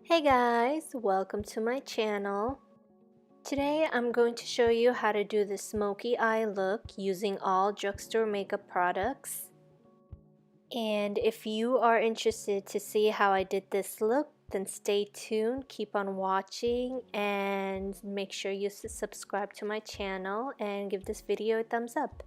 Hey guys, welcome to my channel. Today I'm going to show you how to do the smoky eye look using all drugstore makeup products. And if you are interested to see how I did this look, then stay tuned, keep on watching, and make sure you subscribe to my channel and give this video a thumbs up.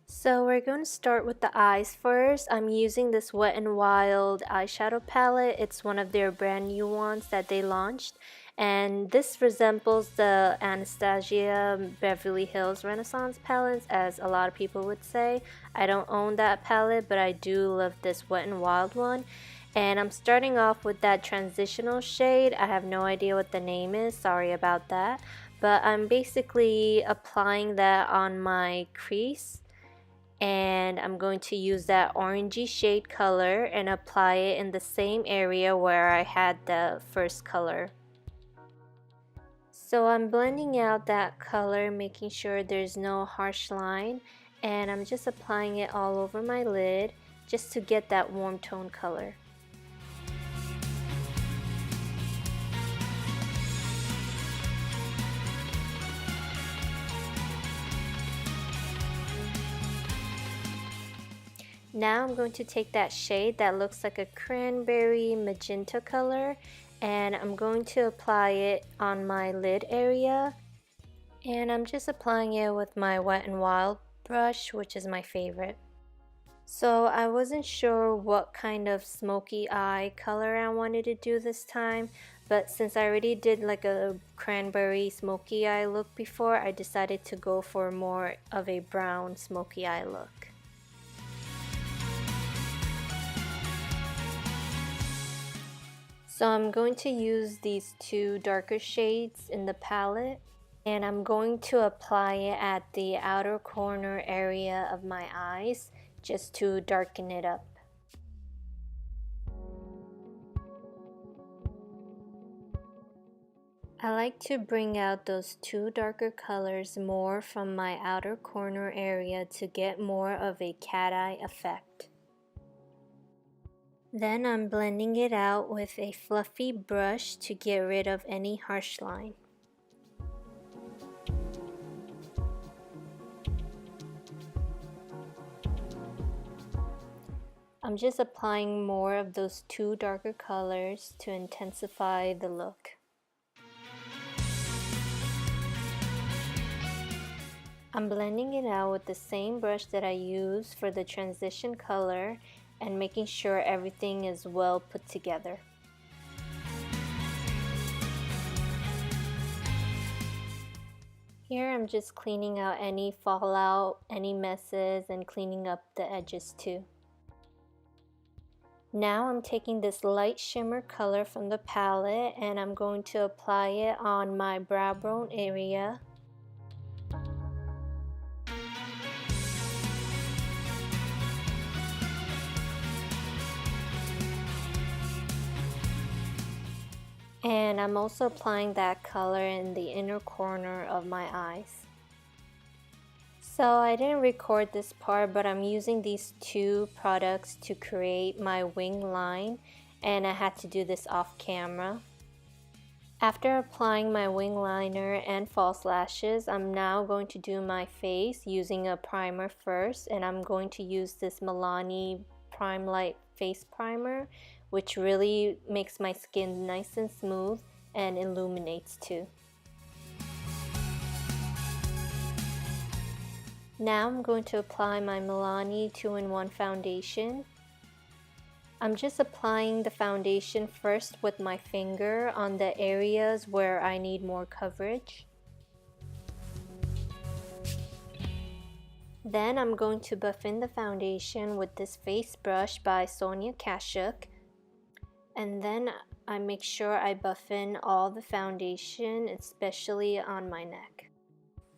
So we're going to start with the eyes first. I'm using this Wet n Wild eyeshadow palette. It's one of their brand new ones that they launched. And this resembles the Anastasia Beverly Hills Renaissance palettes, as a lot of people would say. I don't own that palette, but I do love this Wet n Wild one. And I'm starting off with that transitional shade. I have no idea what the name is, sorry about that. But I'm basically applying that on my crease. And I'm going to use that orangey shade color and apply it in the same area where I had the first color. So I'm blending out that color, making sure there's no harsh line, and I'm just applying it all over my lid just to get that warm tone color. Now I'm going to take that shade that looks like a cranberry magenta color, and I'm going to apply it on my lid area. And I'm just applying it with my Wet n Wild brush, which is my favorite. So I wasn't sure what kind of smoky eye color I wanted to do this time, but since I already did like a cranberry smoky eye look before, I decided to go for more of a brown smoky eye look. So I'm going to use these two darker shades in the palette, and I'm going to apply it at the outer corner area of my eyes just to darken it up. I like to bring out those two darker colors more from my outer corner area to get more of a cat eye effect. Then I'm blending it out with a fluffy brush to get rid of any harsh line. I'm just applying more of those two darker colors to intensify the look. I'm blending it out with the same brush that I used for the transition color and making sure everything is well put together. Here I'm just cleaning out any fallout, any messes, and cleaning up the edges too. Now I'm taking this light shimmer color from the palette and I'm going to apply it on my brow bone area. And I'm also applying that color in the inner corner of my eyes. So I didn't record this part, but I'm using these two products to create my wing line, and I had to do this off camera. After applying my wing liner and false lashes, I'm now going to do my face using a primer first, and I'm going to use this Milani Prime Light Face Primer, which really makes my skin nice and smooth and illuminates too. Now I'm going to apply my Milani 2-in-1 foundation. I'm just applying the foundation first with my finger on the areas where I need more coverage. Then I'm going to buff in the foundation with this face brush by Sonia Kashuk. And then I make sure I buff in all the foundation, especially on my neck.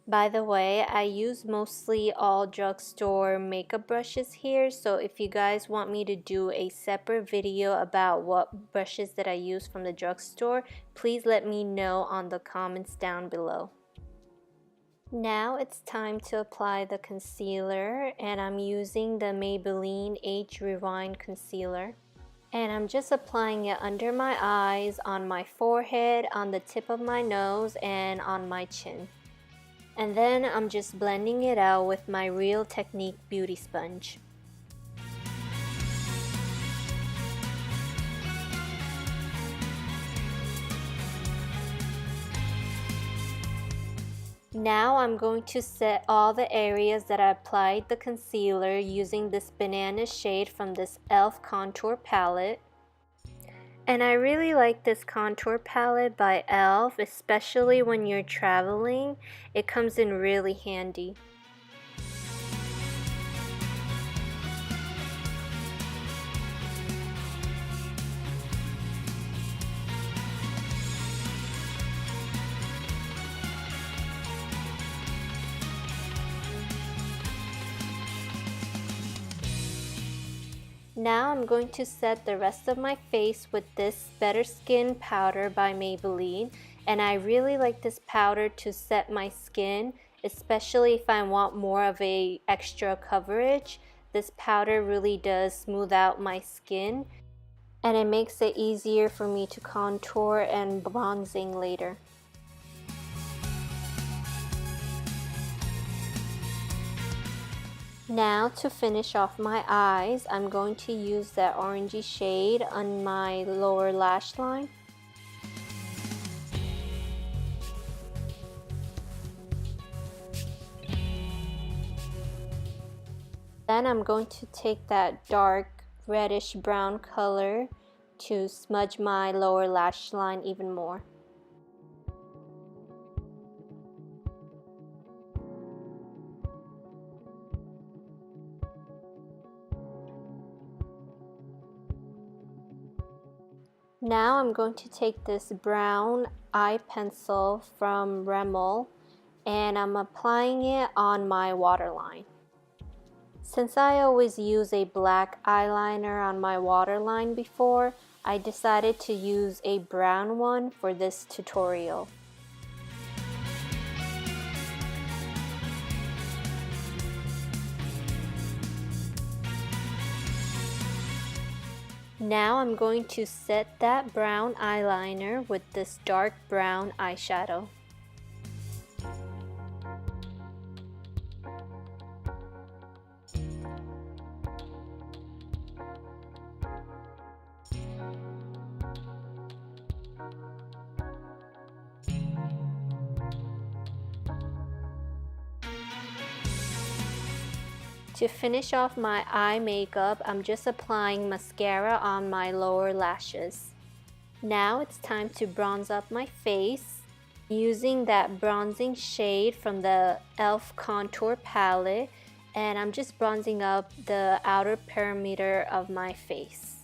By the way, I use mostly all drugstore makeup brushes here, so if you guys want me to do a separate video about what brushes that I use from the drugstore, please let me know on the comments down below. Now it's time to apply the concealer, and I'm using the Maybelline Age Rewind Concealer. And I'm just applying it under my eyes, on my forehead, on the tip of my nose, and on my chin. And then I'm just blending it out with my Real Technique beauty sponge. Now I'm going to set all the areas that I applied the concealer using this banana shade from this e.l.f. contour palette. And I really like this contour palette by e.l.f., especially when you're traveling. It comes in really handy. Now I'm going to set the rest of my face with this Better Skin powder by Maybelline, and I really like this powder to set my skin, especially if I want more of a extra coverage. This powder really does smooth out my skin, and it makes it easier for me to contour and bronzing later. Now to finish off my eyes, I'm going to use that orangey shade on my lower lash line. Then I'm going to take that dark reddish brown color to smudge my lower lash line even more. Now I'm going to take this brown eye pencil from Rimmel and I'm applying it on my waterline. Since I always use a black eyeliner on my waterline before, I decided to use a brown one for this tutorial. Now I'm going to set that brown eyeliner with this dark brown eyeshadow. To finish off my eye makeup, I'm just applying mascara on my lower lashes. Now it's time to bronze up my face using that bronzing shade from the e.l.f. contour palette, and I'm just bronzing up the outer perimeter of my face.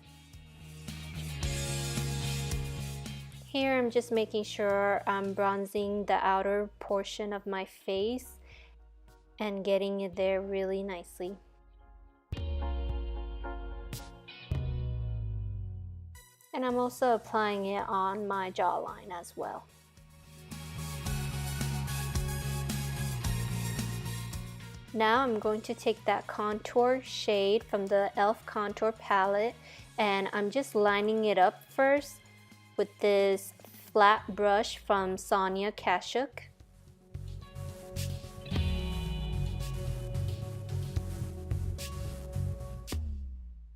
Here I'm just making sure I'm bronzing the outer portion of my face and getting it there really nicely. And I'm also applying it on my jawline as well. Now I'm going to take that contour shade from the e.l.f. contour palette and I'm just lining it up first with this flat brush from Sonia Kashuk.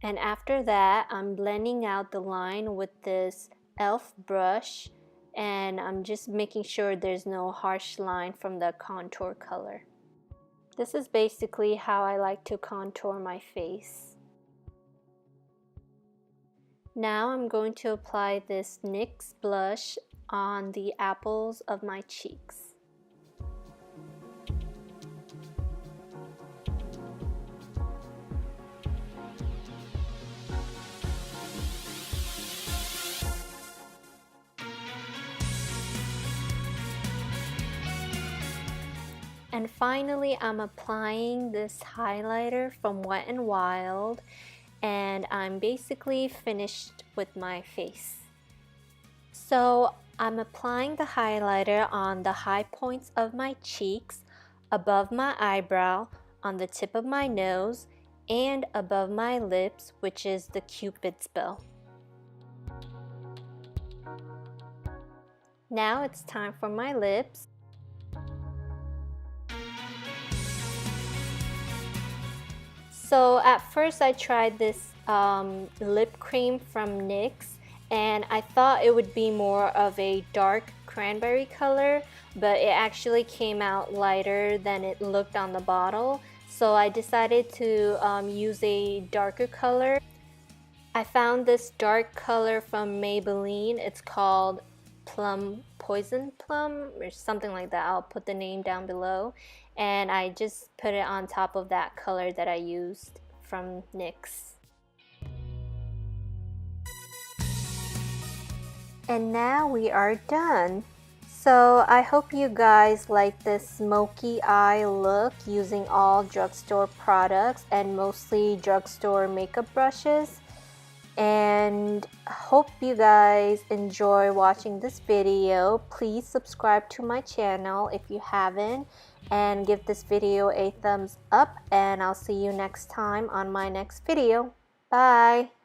And after that, I'm blending out the line with this e.l.f. brush and I'm just making sure there's no harsh line from the contour color. This is basically how I like to contour my face. Now I'm going to apply this NYX blush on the apples of my cheeks. And finally, I'm applying this highlighter from Wet n Wild, and I'm basically finished with my face. So I'm applying the highlighter on the high points of my cheeks, above my eyebrow, on the tip of my nose, and above my lips, which is the Cupid's bow. Now it's time for my lips. So at first I tried this lip cream from NYX, and I thought it would be more of a dark cranberry color, but it actually came out lighter than it looked on the bottle. So I decided to use a darker color. I found this dark color from Maybelline. It's called Poison Plum or something like that. I'll put the name down below. And I just put it on top of that color that I used from NYX. And now we are done. So I hope you guys like this smoky eye look using all drugstore products and mostly drugstore makeup brushes. And hope you guys enjoy watching this video. Please subscribe to my channel if you haven't, and give this video a thumbs up, and I'll see you next time on my next video. Bye!